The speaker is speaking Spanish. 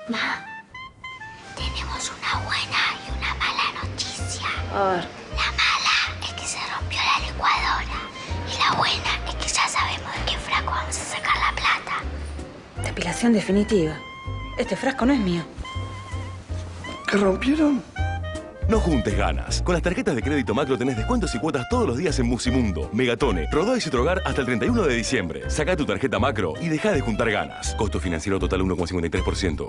Ma, tenemos una buena y una mala noticia. A ver. La mala es que se rompió la licuadora. Y la buena es que ya sabemos de qué frasco vamos a sacar la plata. Depilación definitiva. Este frasco no es mío. ¿Qué rompieron? No juntes ganas. Con las tarjetas de crédito Macro tenés descuentos y cuotas todos los días en Musimundo, Megatone, Rodó y Citrogar hasta el 31 de diciembre. Saca tu tarjeta Macro y deja de juntar ganas. Costo financiero total 1,53%.